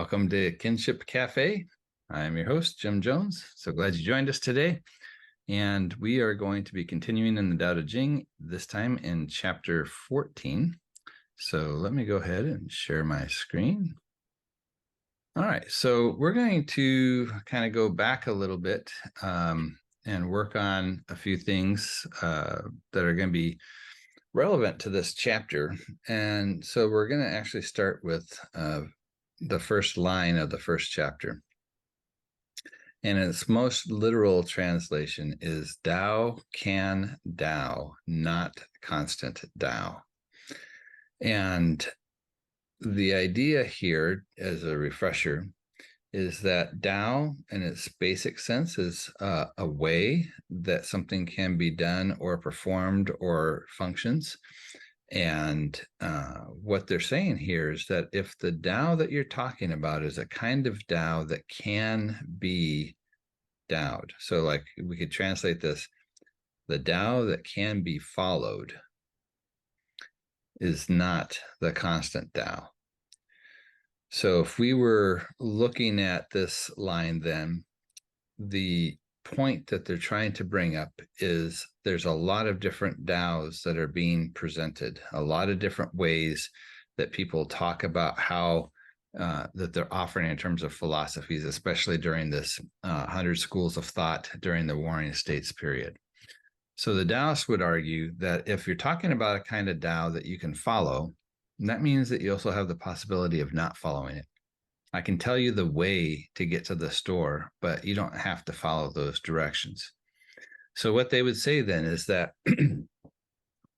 Welcome to Kinship Cafe. I'm your host, Jim Jones. So glad you joined us today. And we are going to be continuing in the Daodejing, this time in chapter 14. So let me go ahead and share my screen. All right, so we're going to kind of go back a little bit and work on a few things that are going to be relevant to this chapter. And so we're going to actually start with the first line of the first chapter. And its most literal translation is Tao can Tao, not constant Tao. And the idea here, as a refresher, is that Tao in its basic sense is a way that something can be done or performed or functions. And what they're saying here is that if the Tao that you're talking about is a kind of Tao that can be Taoed, so like we could translate this, the Tao that can be followed is not the constant Tao. So if we were looking at this line, then the point that they're trying to bring up is there's a lot of different Taos that are being presented, a lot of different ways that people talk about how that they're offering in terms of philosophies, especially during this 100 schools of thought during the Warring States period. So the Taoists would argue that if you're talking about a kind of Tao that you can follow, that means that you also have the possibility of not following it. I can tell you the way to get to the store, but you don't have to follow those directions. So what they would say then is that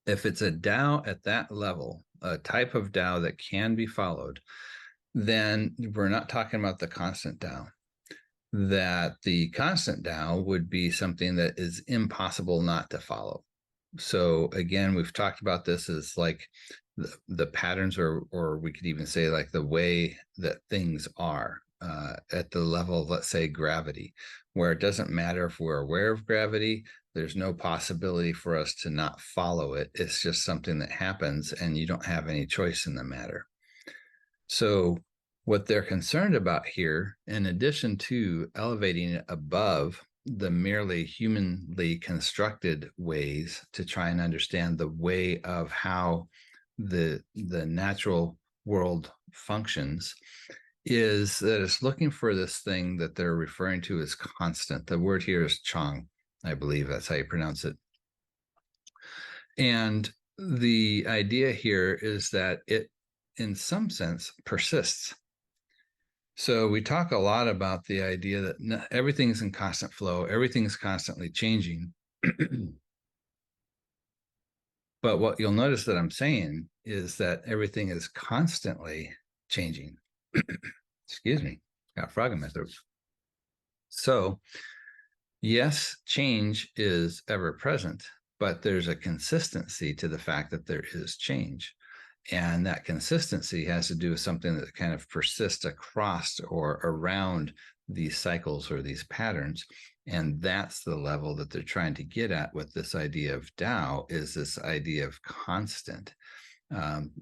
if it's a Tao at that level, a type of Tao that can be followed, then we're not talking about the constant Tao. That the constant Tao would be something that is impossible not to follow. So again, we've talked about this as like the patterns, or we could even say like the way that things are at the level of, let's say, gravity, where it doesn't matter if we're aware of gravity, there's no possibility for us to not follow it. It's just something that happens and you don't have any choice in the matter. So what they're concerned about here, in addition to elevating it above the merely humanly constructed ways to try and understand the way of how the natural world functions, is that it's looking for this thing that they're referring to as constant. The word here is Chang, I believe that's how you pronounce it. And the idea here is that it, in some sense, persists. So we talk a lot about the idea that everything's in constant flow, everything's constantly changing. But what you'll notice that I'm saying is that everything is constantly changing. Excuse me, got a frog in my throat. So yes, change is ever present, but there's a consistency to the fact that there is change. And that consistency has to do with something that kind of persists across or around these cycles or these patterns. And that's the level that they're trying to get at with this idea of Tao, is this idea of constant.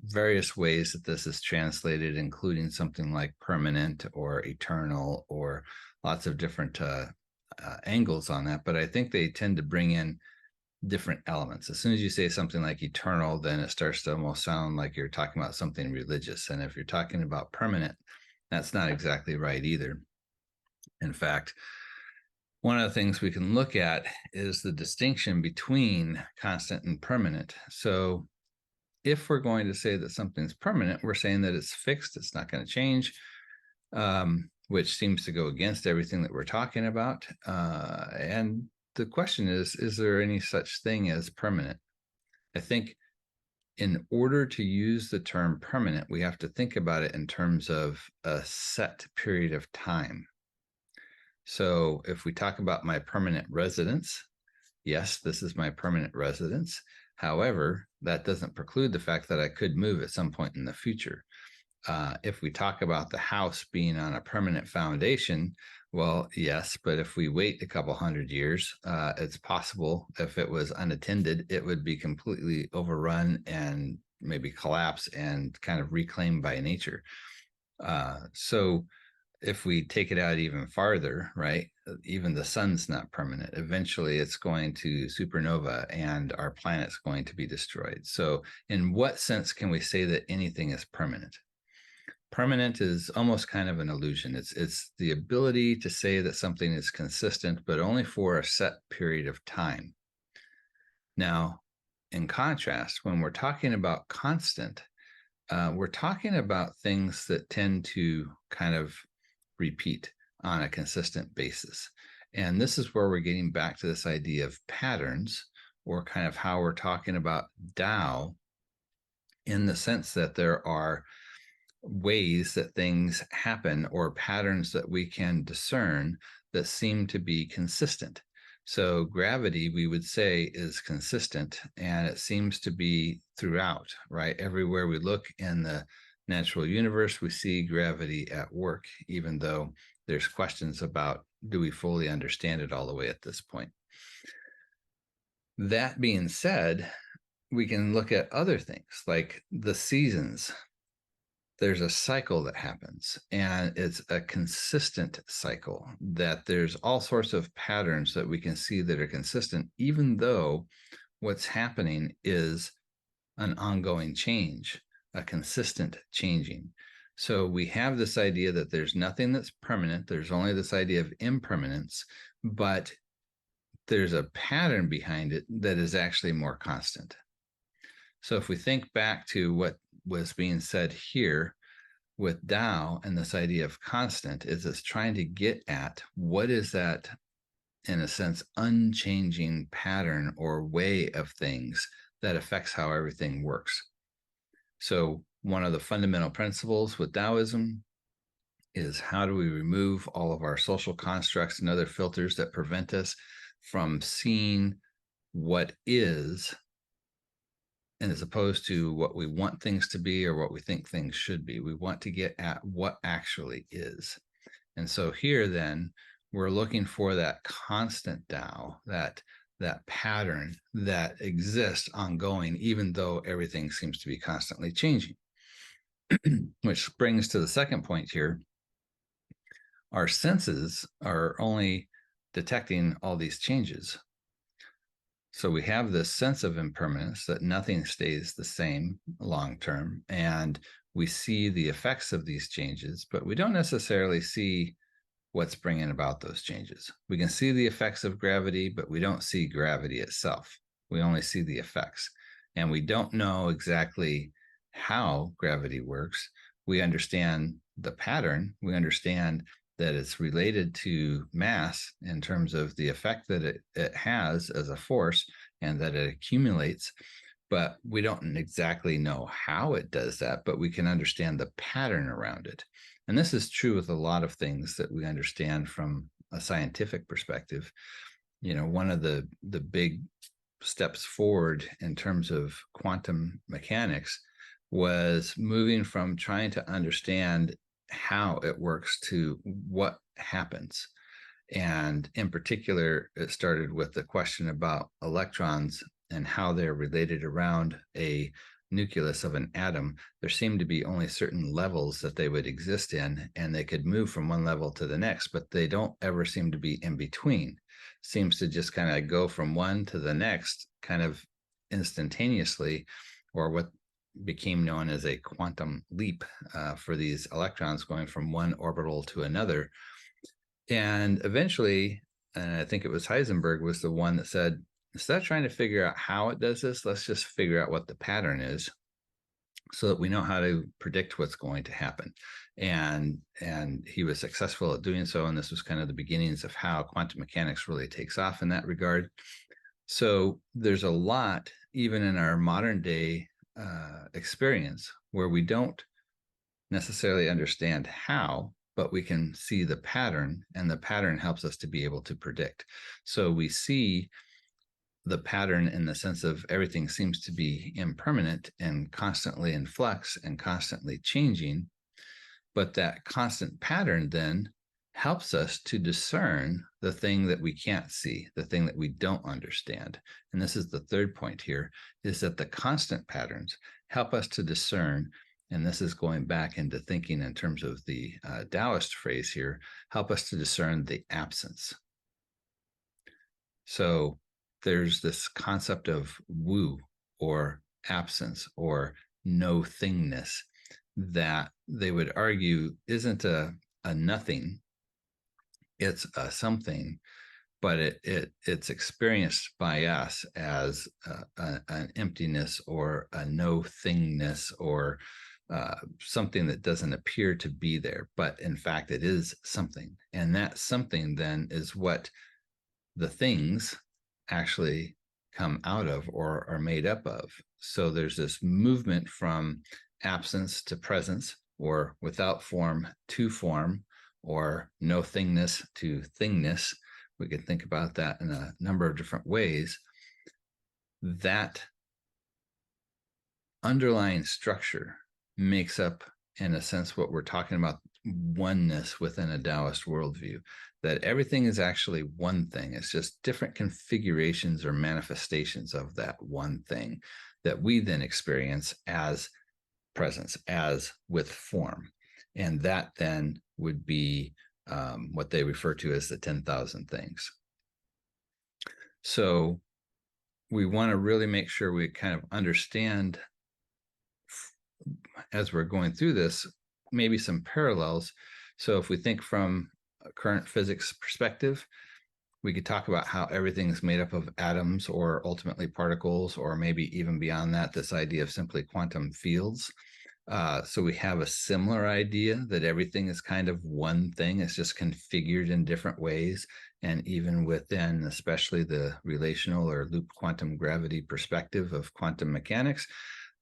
Various ways that this is translated, including something like permanent or eternal, or lots of different angles on that. But I think they tend to bring in different elements. As soon as you say something like eternal, then it starts to almost sound like you're talking about something religious. And if you're talking about permanent, that's not exactly right either. In fact, one of the things we can look at is the distinction between constant and permanent. So if we're going to say that something's permanent, we're saying that it's fixed, it's not going to change, which seems to go against everything that we're talking about. And the question is there any such thing as permanent? I think in order to use the term permanent, we have to think about it in terms of a set period of time. So if we talk about my permanent residence, yes, this is my permanent residence. However, that doesn't preclude the fact that I could move at some point in the future. If we talk about the house being on a permanent foundation, well, yes, but if we wait a couple hundred years, it's possible if it was unattended, it would be completely overrun and maybe collapse and kind of reclaimed by nature. So if we take it out even farther, right, even the sun's not permanent. Eventually it's going to supernova and our planet's going to be destroyed. So in what sense can we say that anything is permanent? Permanent is almost kind of an illusion. It's the ability to say that something is consistent, but only for a set period of time. Now, in contrast, when we're talking about constant, we're talking about things that tend to kind of repeat on a consistent basis. And this is where we're getting back to this idea of patterns, or kind of how we're talking about Tao, in the sense that there are ways that things happen, or patterns that we can discern, that seem to be consistent. So gravity, we would say, is consistent, and it seems to be throughout, right? Everywhere we look in the natural universe, we see gravity at work, even though there's questions about, do we fully understand it all the way at this point? That being said, we can look at other things like the seasons. There's a cycle that happens, and it's a consistent cycle, that there's all sorts of patterns that we can see that are consistent, even though what's happening is an ongoing change, a consistent changing. So we have this idea that there's nothing that's permanent. There's only this idea of impermanence, but there's a pattern behind it that is actually more constant. So if we think back to what was being said here with Tao and this idea of constant, is it's trying to get at what is that, in a sense, unchanging pattern or way of things that affects how everything works. So one of the fundamental principles with Taoism is, how do we remove all of our social constructs and other filters that prevent us from seeing what is, and as opposed to what we want things to be or what we think things should be. We want to get at what actually is. And so here then, we're looking for that constant Tao, that pattern that exists ongoing, even though everything seems to be constantly changing. Which brings to the second point here. Our senses are only detecting all these changes. So we have this sense of impermanence, that nothing stays the same long term, and we see the effects of these changes, but we don't necessarily see what's bringing about those changes. We can see the effects of gravity, but we don't see gravity itself. We only see the effects, and we don't know exactly how gravity works. We understand the pattern. We understand that it's related to mass in terms of the effect that it has as a force, and that it accumulates, but we don't exactly know how it does that, but we can understand the pattern around it. And this is true with a lot of things that we understand from a scientific perspective. You know, one of the big steps forward in terms of quantum mechanics was moving from trying to understand how it works to what happens. And in particular, it started with the question about electrons and how they're related around a nucleus of an atom. There seemed to be only certain levels that they would exist in, and they could move from one level to the next, but they don't ever seem to be in between. Seems to just kind of go from one to the next kind of instantaneously, or what became known as a quantum leap for these electrons going from one orbital to another. And eventually, and I think it was Heisenberg was the one that said, instead of trying to figure out how it does this, let's just figure out what the pattern is, so that we know how to predict what's going to happen. And he was successful at doing so. And this was kind of the beginnings of how quantum mechanics really takes off in that regard. So there's a lot, even in our modern day experience, where we don't necessarily understand how, but we can see the pattern, and the pattern helps us to be able to predict. So we see the pattern in the sense of everything seems to be impermanent and constantly in flux and constantly changing. But that constant pattern then helps us to discern the thing that we can't see, the thing that we don't understand. And this is the third point here, is that the constant patterns help us to discern and this is going back into thinking in terms of the Taoist phrase here, help us to discern the absence. So there's this concept of wu, or absence, or no thingness, that they would argue isn't a nothing, it's a something, but it's experienced by us as an emptiness, or a no thingness, or something that doesn't appear to be there, but in fact it is something. And that something then is what the things actually come out of, or are made up of. So there's this movement from absence to presence, or without form to form, or no thingness to thingness. We could think about that in a number of different ways. That underlying structure makes up, in a sense, what we're talking about, oneness within a Taoist worldview, that everything is actually one thing. It's just different configurations or manifestations of that one thing that we then experience as presence, as with form. And that then would be what they refer to as the 10,000 things. So we want to really make sure we kind of understand, as we're going through this, maybe some parallels. So if we think from a current physics perspective, we could talk about how everything's made up of atoms, or ultimately particles, or maybe even beyond that, this idea of simply quantum fields. So we have a similar idea that everything is kind of one thing. It's just configured in different ways. And even within, especially the relational or loop quantum gravity perspective of quantum mechanics,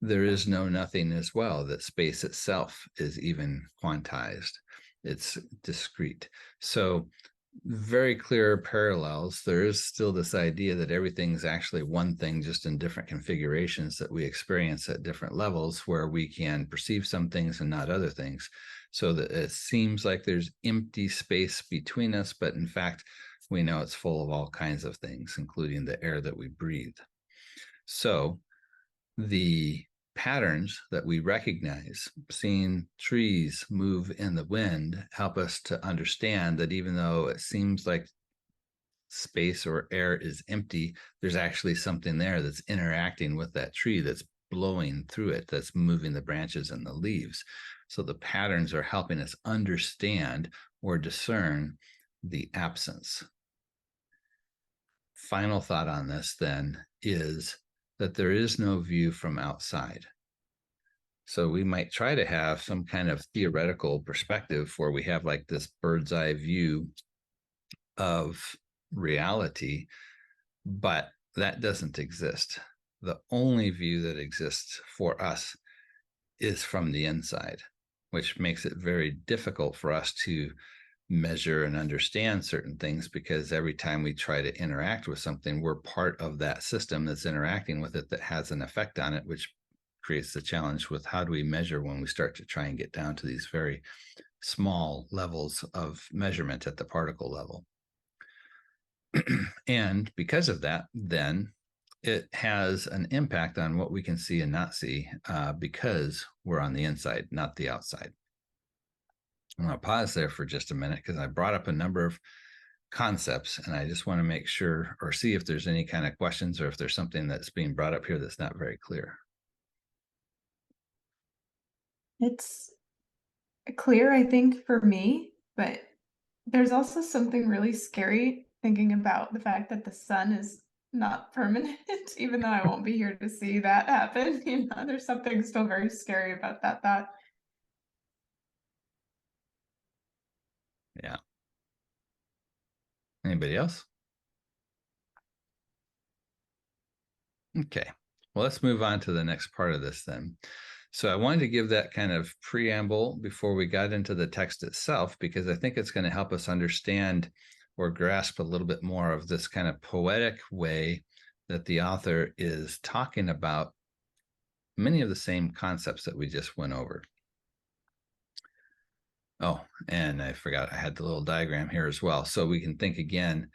there is no nothing as well, that space itself is even quantized. It's discrete. So very clear parallels. There is still this idea that everything's actually one thing, just in different configurations that we experience at different levels, where we can perceive some things and not other things. So that it seems like there's empty space between us, but in fact, we know it's full of all kinds of things, including the air that we breathe. So the patterns that we recognize, seeing trees move in the wind, help us to understand that even though it seems like space or air is empty, there's actually something there that's interacting with that tree, that's blowing through it, that's moving the branches and the leaves. So the patterns are helping us understand or discern the absence. Final thought on this then is that there is no view from outside. So we might try to have some kind of theoretical perspective where we have like this bird's eye view of reality, but that doesn't exist. The only view that exists for us is from the inside, which makes it very difficult for us to measure and understand certain things, because every time we try to interact with something, we're part of that system that's interacting with it, that has an effect on it, which creates the challenge with how do we measure when we start to try and get down to these very small levels of measurement at the particle level. And because of that, then it has an impact on what we can see and not see, because we're on the inside, not the outside. I'm going to pause there for just a minute, because I brought up a number of concepts, and I just want to make sure, or see if there's any kind of questions, or if there's something that's being brought up here that's not very clear. It's clear, I think, for me, but there's also something really scary thinking about the fact that the sun is not permanent, even though I won't be here to see that happen. There's something still very scary about that thought. Yeah. Anybody else? Okay. Well, let's move on to the next part of this then. So I wanted to give that kind of preamble before we got into the text itself, because I think it's going to help us understand or grasp a little bit more of this kind of poetic way that the author is talking about many of the same concepts that we just went over. Oh, and I forgot I had the little diagram here as well. So we can think again,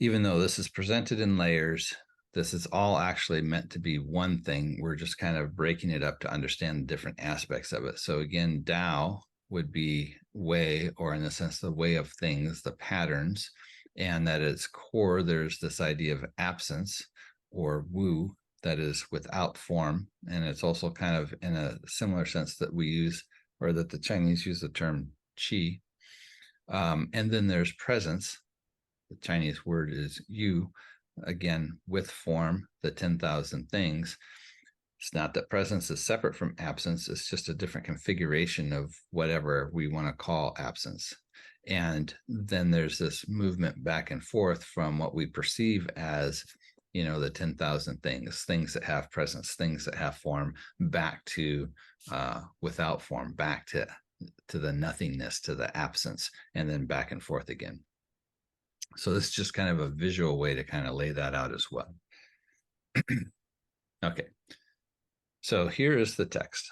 even though this is presented in layers, this is all actually meant to be one thing. We're just kind of breaking it up to understand the different aspects of it. So again, Tao would be way, or in a sense, the way of things, the patterns, and that at its core, there's this idea of absence, or Wu, that is without form. And it's also kind of in a similar sense that we use, or that the Chinese use the term qi. And then there's presence. The Chinese word is yu, again, with form, the 10,000 things. It's not that presence is separate from absence. It's just a different configuration of whatever we want to call absence. And then there's this movement back and forth from what we perceive as, the 10,000 things, things that have presence, things that have form, back to without form, back to the nothingness, to the absence, and then back and forth again. So this is just kind of a visual way to kind of lay that out as well. Okay. So here is the text.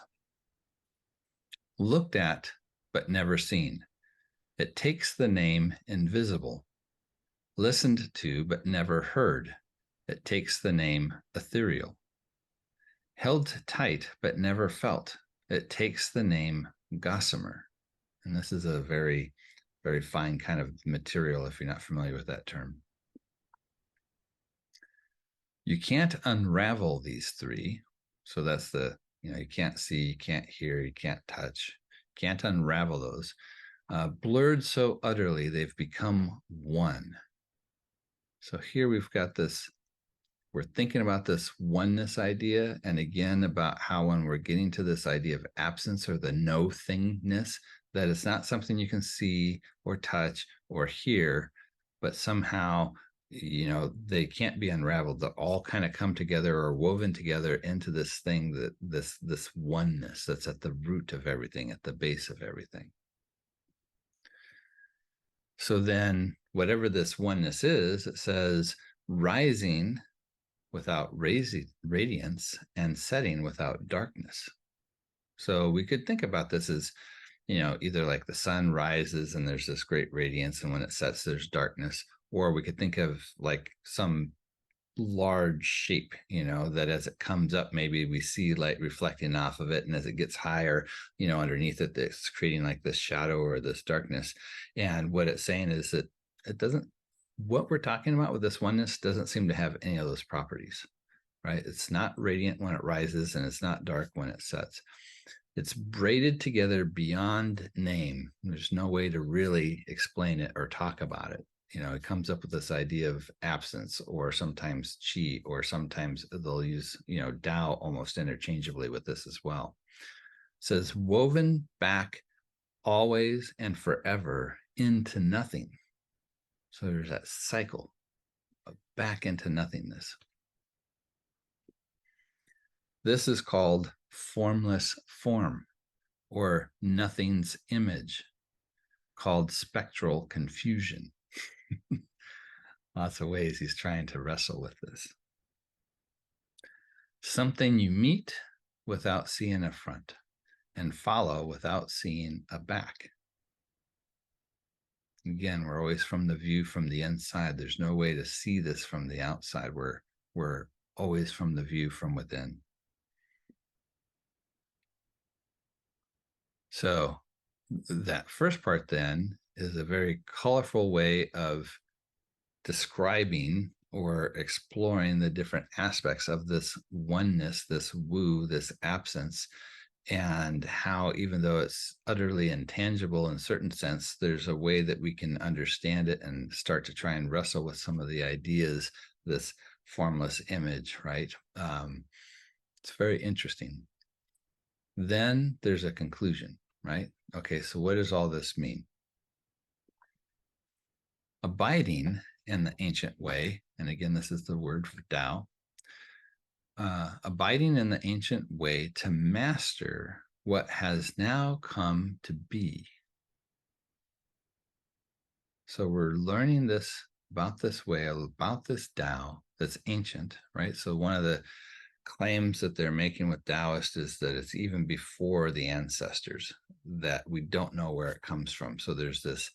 Looked at, but never seen. It takes the name invisible. Listened to, but never heard. It takes the name ethereal. Held tight, but never felt. It takes the name gossamer. And this is a very, very fine kind of material if you're not familiar with that term. You can't unravel these three. So that's you can't see, you can't hear, you can't touch, can't unravel those. Blurred so utterly, they've become one. So here we've got this, we're thinking about this oneness idea. And again, about how when we're getting to this idea of absence, or the no thingness, that it's not something you can see or touch or hear, but somehow, they can't be unraveled. They all kind of come together or woven together into this thing, that this oneness that's at the root of everything, at the base of everything. So then whatever this oneness is, it says rising without radiance and setting without darkness. So we could think about this as, either like the sun rises and there's this great radiance, and when it sets, there's darkness. Or we could think of like some large shape, that as it comes up, maybe we see light reflecting off of it. And as it gets higher, underneath it, it's creating like this shadow or this darkness. And what it's saying is that what we're talking about with this oneness doesn't seem to have any of those properties, right? It's not radiant when it rises, and it's not dark when it sets. It's braided together beyond name. There's no way to really explain it or talk about it. It comes up with this idea of absence, or sometimes chi, or sometimes they'll use, Tao almost interchangeably with this as well. It says woven back always and forever into nothing. So there's that cycle of back into nothingness. This is called formless form, or nothing's image, called spectral confusion. Lots of ways he's trying to wrestle with this. Something you meet without seeing a front, and follow without seeing a back. Again, we're always from the view from the inside. There's no way to see this from the outside. We're always from the view from within. So that first part then is a very colorful way of describing or exploring the different aspects of this oneness, this Wu, this absence, and how, even though it's utterly intangible in a certain sense, there's a way that we can understand it and start to try and wrestle with some of the ideas, this formless image, right? It's very interesting. Then there's a conclusion, right? Okay, so what does all this mean? Abiding in the ancient way, and again, this is the word for Tao, abiding in the ancient way to master what has now come to be. So we're learning this about this way, about this Tao that's ancient, right? So one of the claims that they're making with Taoist is that it's even before the ancestors, that we don't know where it comes from. So there's this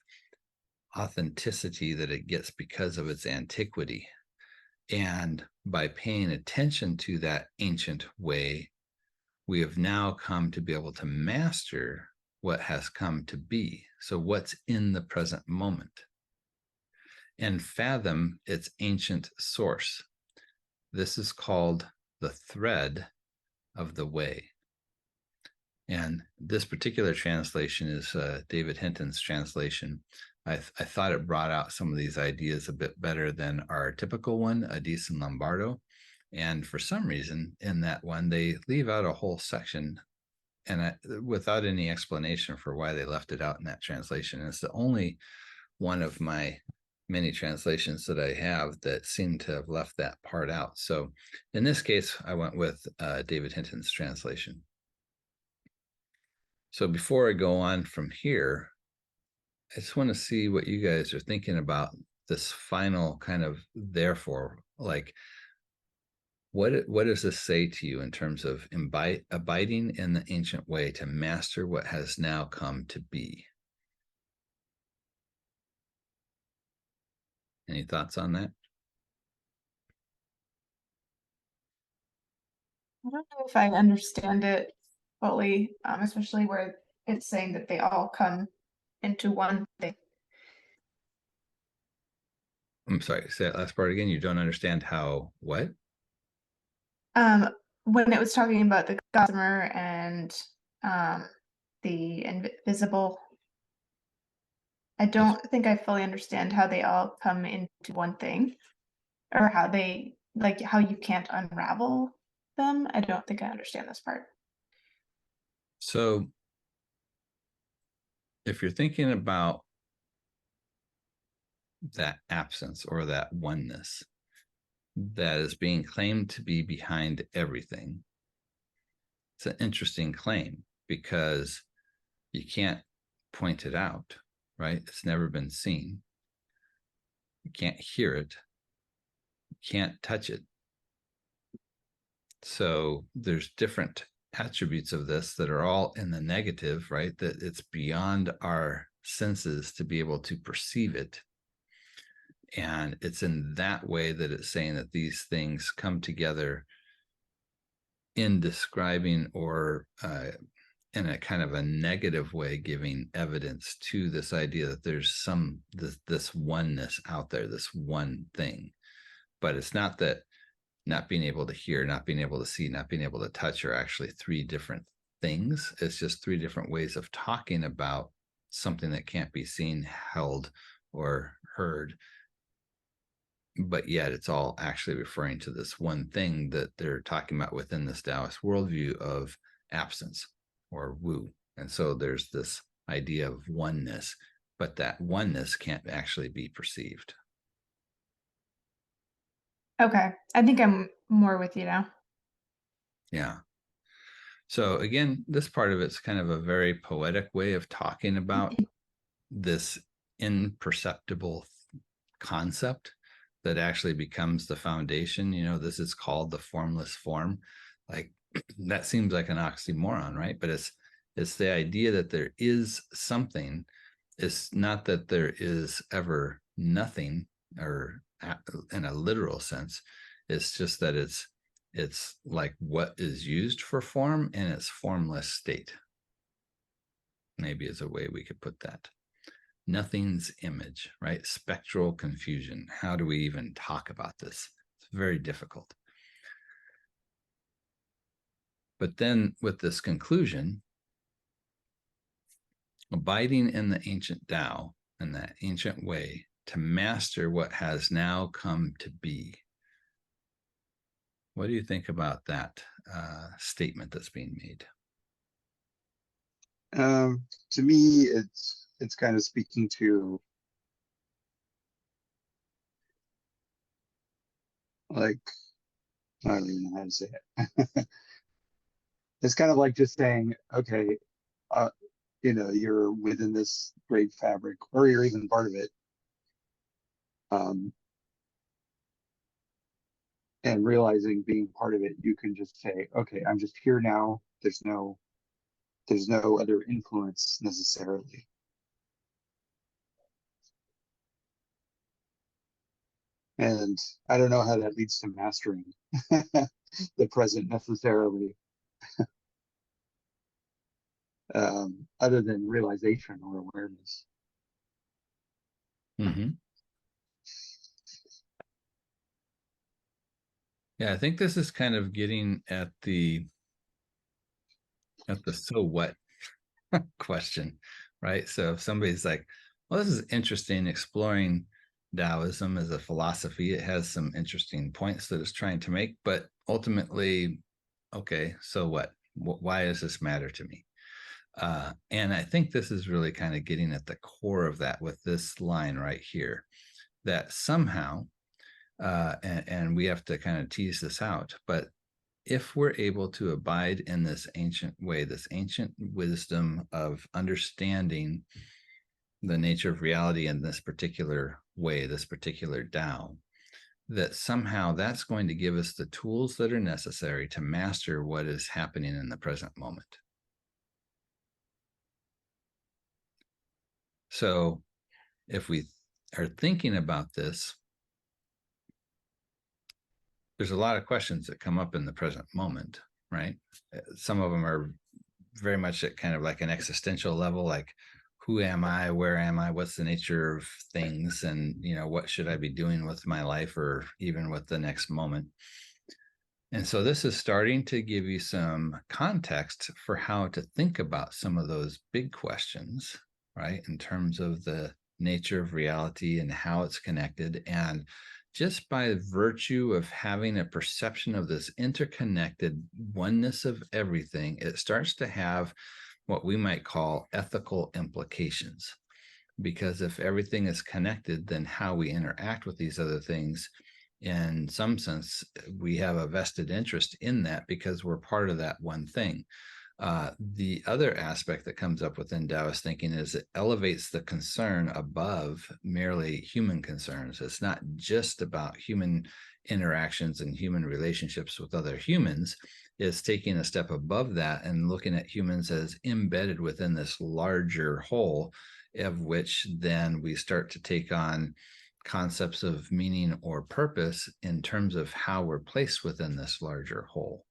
authenticity that it gets because of its antiquity. And by paying attention to that ancient way, we have now come to be able to master what has come to be. So, what's in the present moment, and fathom its ancient source. This is called the thread of the way. And this particular translation is David Hinton's translation. I thought it brought out some of these ideas a bit better than our typical one, Addiss and Lombardo. And for some reason, in that one, they leave out a whole section, and without any explanation for why they left it out in that translation. And it's the only one of my many translations that I have that seem to have left that part out. So in this case, I went with David Hinton's translation. So before I go on from here, I just want to see what you guys are thinking about this final kind of therefore, like what does this say to you in terms of abiding in the ancient way to master what has now come to be? Any thoughts on that? I don't know if I understand it fully, especially where it's saying that they all come into one thing. I'm sorry, say that last part again. You don't understand how what? Um, when it was talking about the gossamer and um, the invisible, I don't think I fully understand how they all come into one thing, or how they, like, how you can't unravel them. I don't think I understand this part. So if you're thinking about that absence or that oneness that is being claimed to be behind everything, it's an interesting claim because you can't point it out, right? It's never been seen. You can't hear it. You can't touch it. So there's different attributes of this that are all in the negative, right? That it's beyond our senses to be able to perceive it. And it's in that way that it's saying that these things come together in describing or in a kind of a negative way, giving evidence to this idea that there's this oneness out there, this one thing. But it's not that not being able to hear, not being able to see, not being able to touch are actually three different things. It's just three different ways of talking about something that can't be seen, held, or heard. But yet it's all actually referring to this one thing that they're talking about within this Taoist worldview of absence or Wu. And so there's this idea of oneness, but that oneness can't actually be perceived. Okay, I think I'm more with you now. Yeah. So again, this part of it's kind of a very poetic way of talking about this imperceptible concept that actually becomes the foundation. You know, this is called the formless form. Like that seems like an oxymoron, right? But it's the idea that there is something. It's not that there is ever nothing, or in a literal sense. It's just that it's like what is used for form in its formless state. Maybe is a way we could put that. Nothing's image, right? Spectral confusion. How do we even talk about this? It's very difficult. But then with this conclusion, abiding in the ancient Tao and that ancient way to master what has now come to be. What do you think about that statement that's being made? To me, it's kind of speaking to, like, I don't even know how to say it. It's kind of like just saying, okay, you're within this great fabric, or you're even part of it. And realizing being part of it, you can just say, okay, I'm just here now. There's no other influence necessarily. And I don't know how that leads to mastering the present necessarily, other than realization or awareness. Mm-hmm. Yeah, I think this is kind of getting at the so what question, right? So if somebody's like, well, this is interesting, exploring Taoism as a philosophy, it has some interesting points that it's trying to make, but ultimately, okay, so what? Why does this matter to me? And I think this is really kind of getting at the core of that with this line right here, that somehow, and we have to kind of tease this out, but if we're able to abide in this ancient way, this ancient wisdom of understanding the nature of reality in this particular way, this particular Tao, that somehow that's going to give us the tools that are necessary to master what is happening in the present moment. So if we are thinking about this, there's a lot of questions that come up in the present moment, right? Some of them are very much at kind of like an existential level, like who am I, where am I, what's the nature of things, and what should I be doing with my life or even with the next moment. And so this is starting to give you some context for how to think about some of those big questions, right, in terms of the nature of reality and how it's connected. And just by virtue of having a perception of this interconnected oneness of everything, it starts to have what we might call ethical implications. Because if everything is connected, then how we interact with these other things, in some sense, we have a vested interest in that because we're part of that one thing. The other aspect that comes up within Taoist thinking is it elevates the concern above merely human concerns. It's not just about human interactions and human relationships with other humans. It's taking a step above that and looking at humans as embedded within this larger whole, of which then we start to take on concepts of meaning or purpose in terms of how we're placed within this larger whole.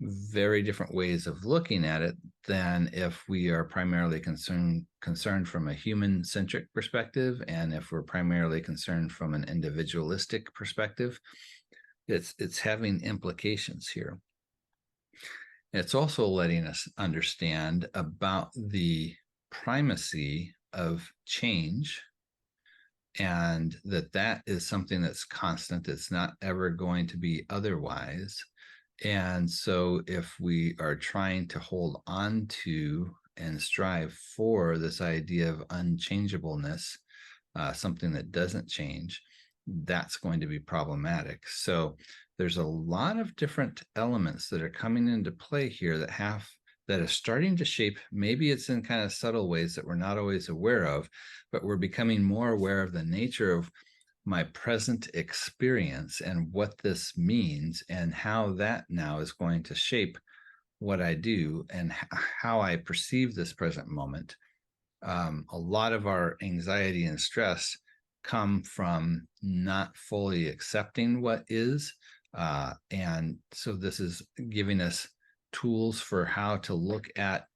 Very different ways of looking at it than if we are primarily concerned from a human-centric perspective, and if we're primarily concerned from an individualistic perspective. It's having implications here. It's also letting us understand about the primacy of change, and that is something that's constant. It's not ever going to be otherwise. And so if we are trying to hold on to and strive for this idea of unchangeableness, something that doesn't change, that's going to be problematic. So there's a lot of different elements that are coming into play here that are starting to shape. Maybe it's in kind of subtle ways that we're not always aware of, but we're becoming more aware of the nature of my present experience and what this means, and how that now is going to shape what I do and how I perceive this present moment. A lot of our anxiety and stress come from not fully accepting what is. And so this is giving us tools for how to look at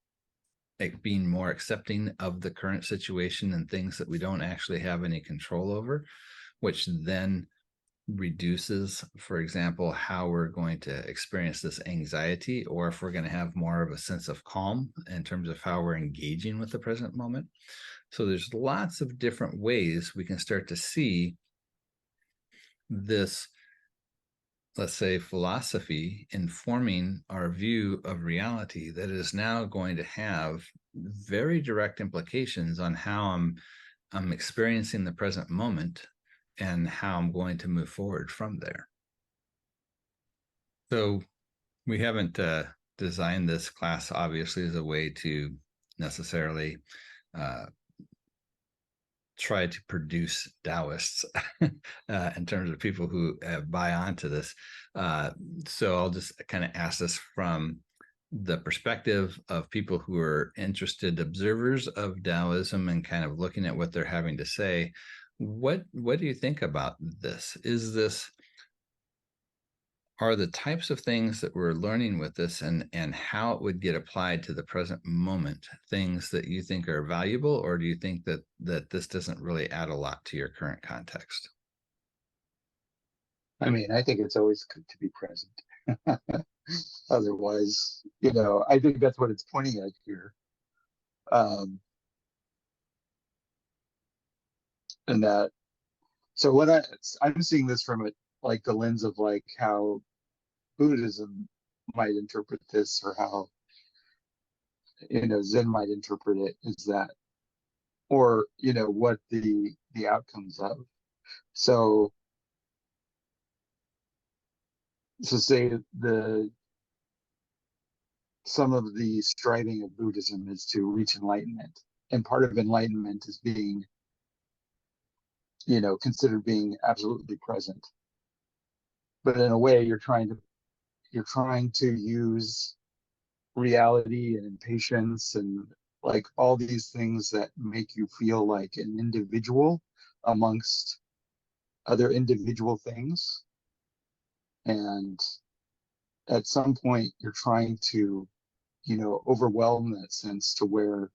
being more accepting of the current situation and things that we don't actually have any control over, which then reduces, for example, how we're going to experience this anxiety, or if we're going to have more of a sense of calm in terms of how we're engaging with the present moment. So there's lots of different ways we can start to see this, let's say, philosophy informing our view of reality that is now going to have very direct implications on how I'm experiencing the present moment and how I'm going to move forward from there. So we haven't designed this class, obviously, as a way to necessarily try to produce Taoists in terms of people who buy onto this. So I'll just kind of ask this from the perspective of people who are interested observers of Taoism and kind of looking at what they're having to say. What do you think about this? Are the types of things that we're learning with this and how it would get applied to the present moment things that you think are valuable, or do you think that this doesn't really add a lot to your current context? I mean, I think it's always good to be present. Otherwise, I think that's what it's pointing at here. And that, so what I'm seeing this from like the lens of like how Buddhism might interpret this, or how, Zen might interpret it, is that, or, what the outcomes of. So say some of the striving of Buddhism is to reach enlightenment. And part of enlightenment is being, considered being absolutely present. But in a way, you're trying to use reality and impatience and like all these things that make you feel like an individual amongst other individual things. And at some point, you're trying to, overwhelm that sense to where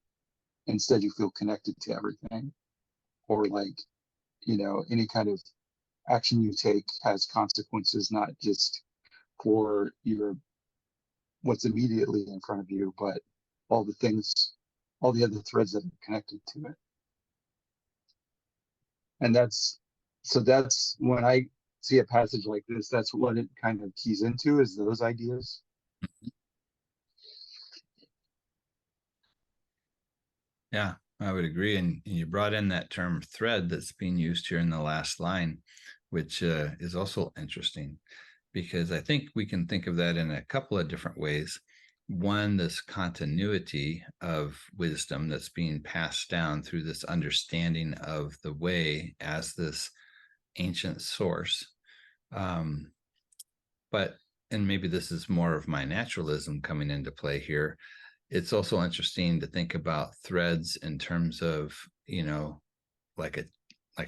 instead you feel connected to everything, or like, any kind of action you take has consequences, not just for what's immediately in front of you, but all the other threads that are connected to it. And that's when I see a passage like this, that's what it kind of keys into, is those ideas. Yeah, I would agree. And you brought in that term thread that's being used here in the last line, which is also interesting, because I think we can think of that in a couple of different ways. One, this continuity of wisdom that's being passed down through this understanding of the way as this ancient source. But, and maybe this is more of my naturalism coming into play here, it's also interesting to think about threads in terms of, like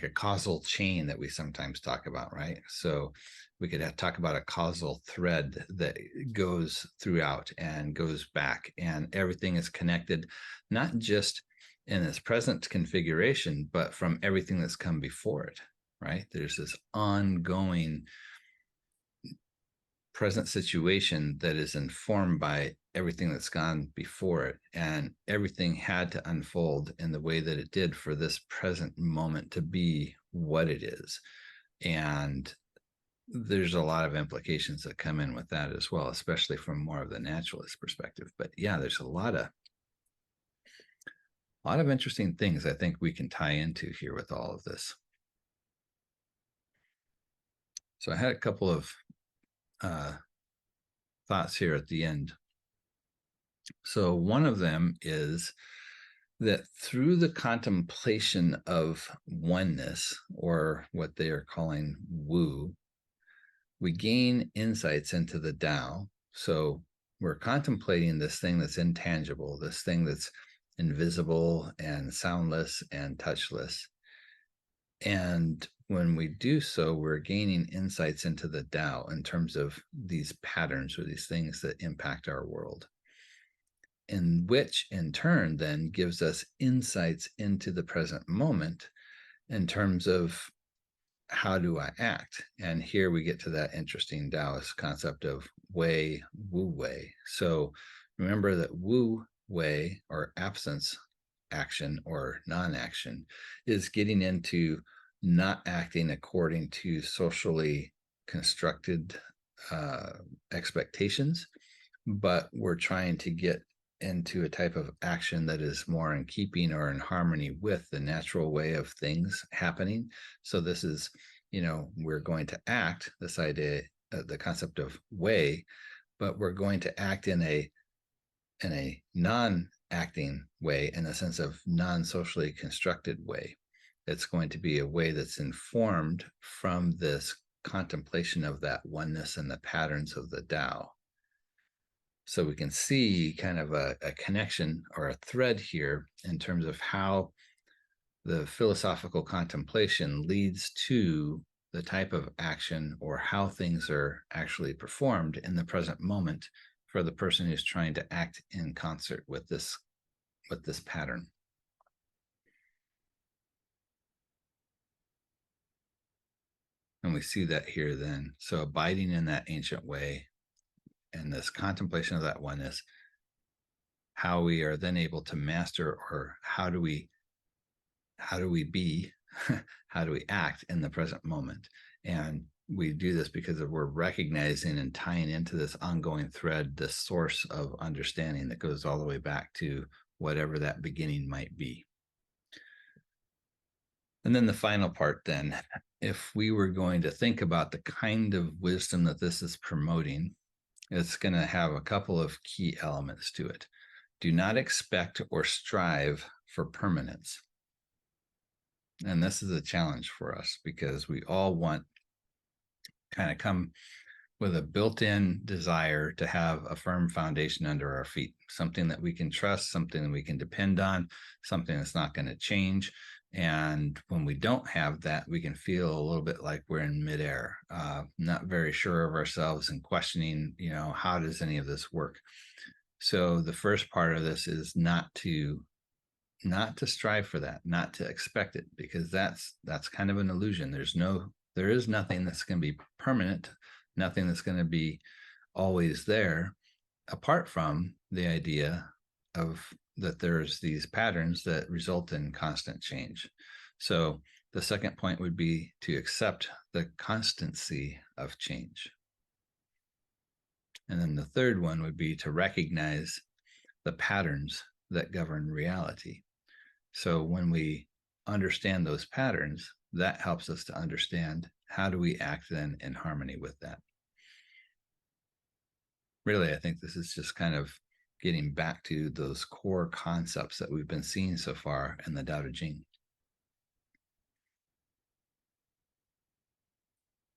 a causal chain that we sometimes talk about, right? So we could talk about a causal thread that goes throughout and goes back, and everything is connected, not just in its present configuration, but from everything that's come before it, right? There's this ongoing present situation that is informed by everything that's gone before it, and everything had to unfold in the way that it did for this present moment to be what it is. And there's a lot of implications that come in with that as well, especially from more of the naturalist perspective. But yeah, there's a lot of interesting things I think we can tie into here with all of this. So I had a couple of thoughts here at the end. So one of them is that through the contemplation of oneness, or what they are calling Wu, we gain insights into the Tao. So we're contemplating this thing that's intangible, this thing that's invisible and soundless and touchless. And when we do so, we're gaining insights into the Tao in terms of these patterns or these things that impact our world, and which in turn then gives us insights into the present moment in terms of how do I act. And here we get to that interesting Taoist concept of Wei, Wu Wei. So remember that Wu Wei, or absence action or non-action, is getting into not acting according to socially constructed expectations, but we're trying to get into a type of action that is more in keeping or in harmony with the natural way of things happening. So this is, we're going to act, this idea, the concept of way, but we're going to act in a non-acting way, in the sense of non-socially constructed way. It's going to be a way that's informed from this contemplation of that oneness and the patterns of the Tao. So we can see kind of a connection or a thread here in terms of how the philosophical contemplation leads to the type of action or how things are actually performed in the present moment for the person who's trying to act in concert with this pattern. And we see that here then. So abiding in that ancient way and this contemplation of that oneness, how we are then able to master, or how do we be, how do we act in the present moment? And we do this because we're recognizing and tying into this ongoing thread, this source of understanding that goes all the way back to whatever that beginning might be. And then the final part then, if we were going to think about the kind of wisdom that this is promoting, it's going to have a couple of key elements to it. Do not expect or strive for permanence. And this is a challenge for us because we all want kind of come with a built-in desire to have a firm foundation under our feet, something that we can trust, something that we can depend on, something that's not going to change. And when we don't have that, we can feel a little bit like we're in midair, not very sure of ourselves and questioning, how does any of this work? So the first part of this is not to strive for that, not to expect it, because that's kind of an illusion. There is nothing that's going to be permanent, nothing that's going to be always there, apart from the idea of that there's these patterns that result in constant change. So the second point would be to accept the constancy of change. And then the third one would be to recognize the patterns that govern reality. So when we understand those patterns, that helps us to understand how do we act then in harmony with that. Really, I think this is just kind of getting back to those core concepts that we've been seeing so far in the Daodejing.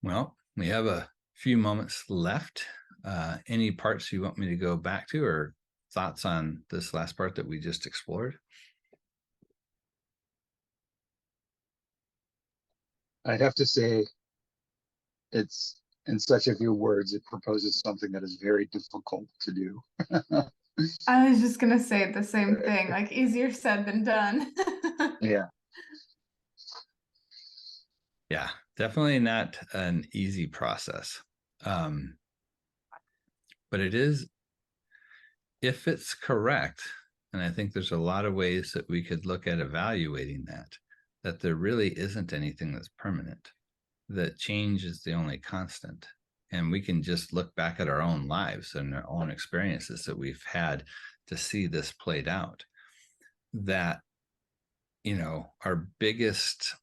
Well, we have a few moments left. Any parts you want me to go back to, or thoughts on this last part that we just explored? I'd have to say it's, in such a few words, it proposes something that is very difficult to do. I was just gonna say the same thing, like easier said than done. Yeah. Yeah, definitely not an easy process. But it is, if it's correct, and I think there's a lot of ways that we could look at evaluating that there really isn't anything that's permanent, that change is the only constant. And we can just look back at our own lives and our own experiences that we've had to see this played out, that, our biggest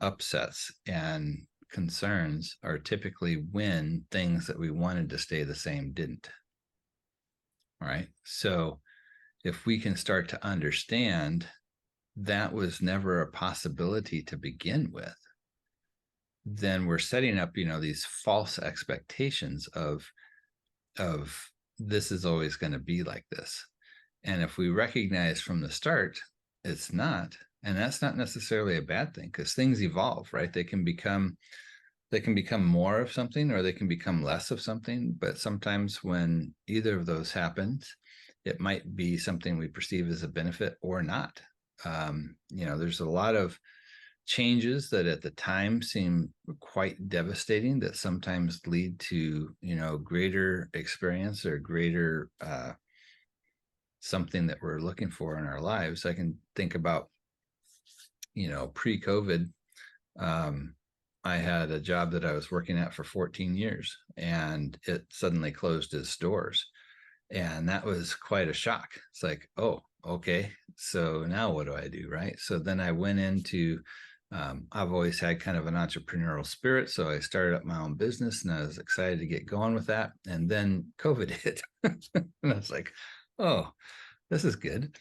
upsets and concerns are typically when things that we wanted to stay the same didn't. All right. So if we can start to understand that was never a possibility to begin with, then we're setting up, these false expectations of this is always going to be like this. And if we recognize from the start, it's not, and that's not necessarily a bad thing, because things evolve, right? They can become more of something, or they can become less of something. But sometimes when either of those happens, it might be something we perceive as a benefit or not. There's a lot of changes that at the time seem quite devastating that sometimes lead to, greater experience or greater something that we're looking for in our lives. I can think about, pre-COVID, I had a job that I was working at for 14 years, and it suddenly closed its doors. And that was quite a shock. It's like, oh, okay, so now what do I do, right? So then I went into, I've always had kind of an entrepreneurial spirit, so I started up my own business, and I was excited to get going with that. And then COVID hit, and I was like, oh, this is good.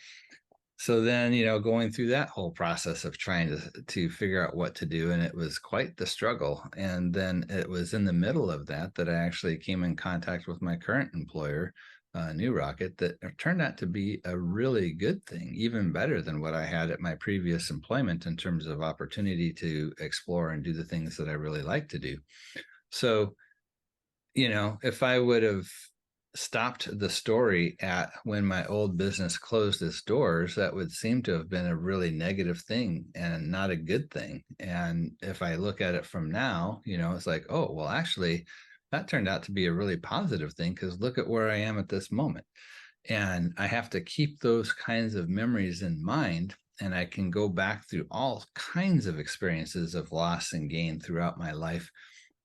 So then, going through that whole process of trying to figure out what to do, and it was quite the struggle. And then it was in the middle of that I actually came in contact with my current employer new rocket that turned out to be a really good thing, even better than what I had at my previous employment in terms of opportunity to explore and do the things that I really like to do. So, you know, if I would have stopped the story at when my old business closed its doors, that would seem to have been a really negative thing and not a good thing. And if I look at it from now, you know, it's like, oh, well, actually, that turned out to be a really positive thing, because look at where I am at this moment. And I have to keep those kinds of memories in mind. And I can go back through all kinds of experiences of loss and gain throughout my life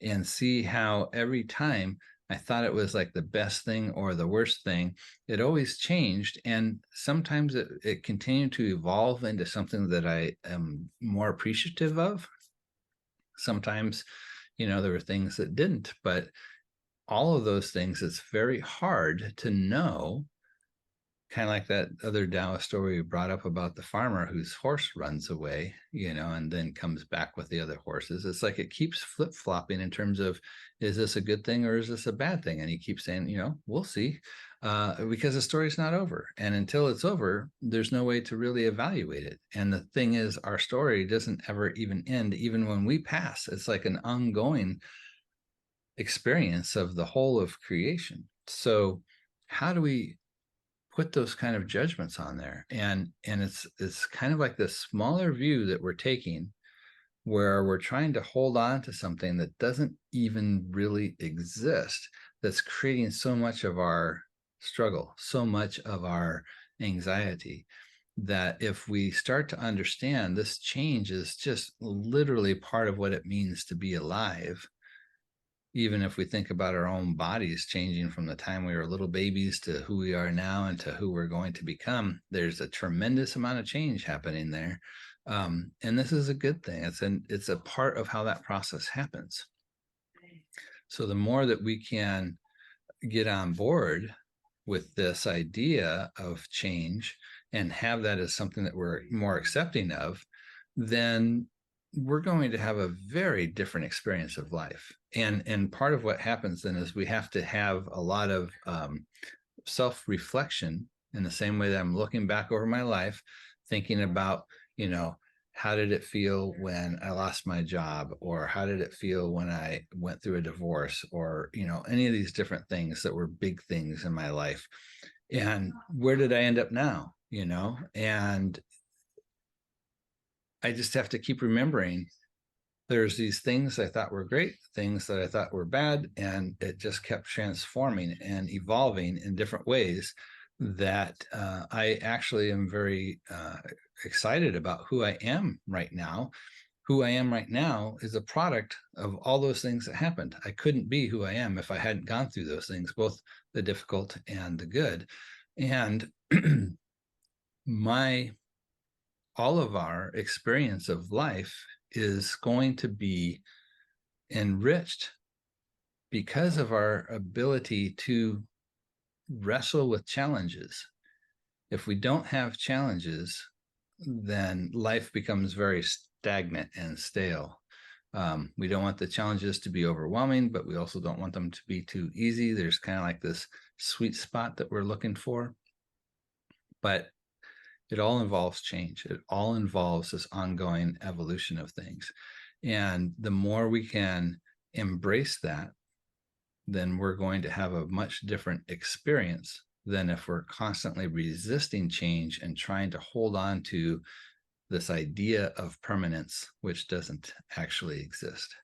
and see how every time I thought it was like the best thing or the worst thing, it always changed. And sometimes it continued to evolve into something that I am more appreciative of. Sometimes, you know, there were things that didn't, but all of those things, it's very hard to know. Kind of like that other Taoist story we brought up about the farmer whose horse runs away, you know, and then comes back with the other horses. It's like it keeps flip-flopping in terms of, is this a good thing or is this a bad thing? And he keeps saying, you know, we'll see, because the story's not over. And until it's over, there's no way to really evaluate it. And the thing is, our story doesn't ever even end, even when we pass. It's like an ongoing experience of the whole of creation. So how do we put those kind of judgments on there? And it's kind of like this smaller view that we're taking, where we're trying to hold on to something that doesn't even really exist, that's creating so much of our struggle, so much of our anxiety, that if we start to understand this change is just literally part of what it means to be alive. Even if we think about our own bodies changing from the time we were little babies to who we are now and to who we're going to become, there's a tremendous amount of change happening there. And this is a good thing. It's a part of how that process happens. So the more that we can get on board with this idea of change and have that as something that we're more accepting of, then we're going to have a very different experience of life. And part of what happens then is we have to have a lot of self-reflection, in the same way that I'm looking back over my life, thinking about, you know, how did it feel when I lost my job, or how did it feel when I went through a divorce, or, you know, any of these different things that were big things in my life. And where did I end up now, you know? And I just have to keep remembering there's these things I thought were great, things that I thought were bad, and it just kept transforming and evolving in different ways that I actually am very excited about who I am right now. Who I am right now is a product of all those things that happened. I couldn't be who I am if I hadn't gone through those things, both the difficult and the good. And all of our experience of life is going to be enriched because of our ability to wrestle with challenges. If we don't have challenges, then life becomes very stagnant and stale. We don't want the challenges to be overwhelming, but we also don't want them to be too easy. There's kind of like this sweet spot that we're looking for. But it all involves change. It all involves this ongoing evolution of things. And the more we can embrace that, then we're going to have a much different experience than if we're constantly resisting change and trying to hold on to this idea of permanence, which doesn't actually exist.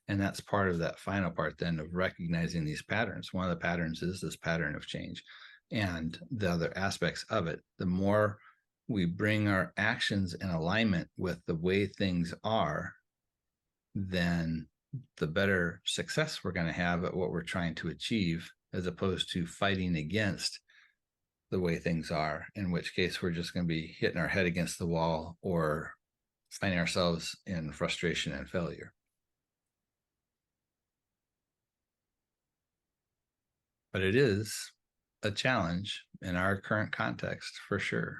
And that's part of that final part then of recognizing these patterns. One of the patterns is this pattern of change. And the other aspects of it, the more we bring our actions in alignment with the way things are, then the better success we're going to have at what we're trying to achieve, as opposed to fighting against the way things are, in which case we're just going to be hitting our head against the wall or finding ourselves in frustration and failure. But it is a challenge in our current context for sure,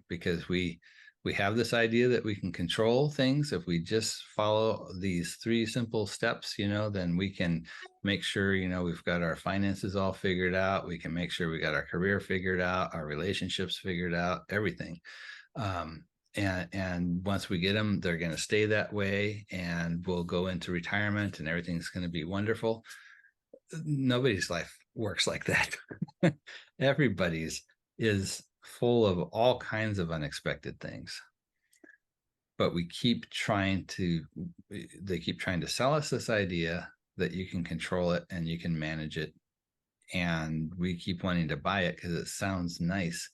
because we we have this idea that we can control things. If we just follow these 3 simple steps, then we can make sure, we've got our finances all figured out. We can make sure we got our career figured out, our relationships figured out, everything. And once we get them, they're going to stay that way, and we'll go into retirement and everything's going to be wonderful. Nobody's life works like that. Everybody's is full of all kinds of unexpected things. But they keep trying to sell us this idea that you can control it and you can manage it. And we keep wanting to buy it because it sounds nice,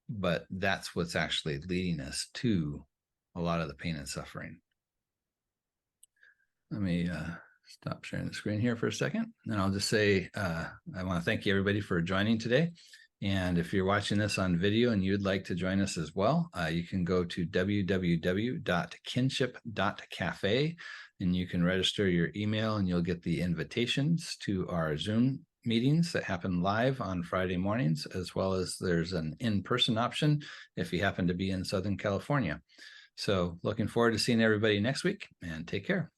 but that's what's actually leading us to a lot of the pain and suffering. Let me stop sharing the screen here for a second. And I'll just say, I want to thank you everybody for joining today. And if you're watching this on video and you'd like to join us as well, you can go to www.kinship.cafe and you can register your email and you'll get the invitations to our Zoom meetings that happen live on Friday mornings, as well as there's an in-person option if you happen to be in Southern California. So looking forward to seeing everybody next week, and take care.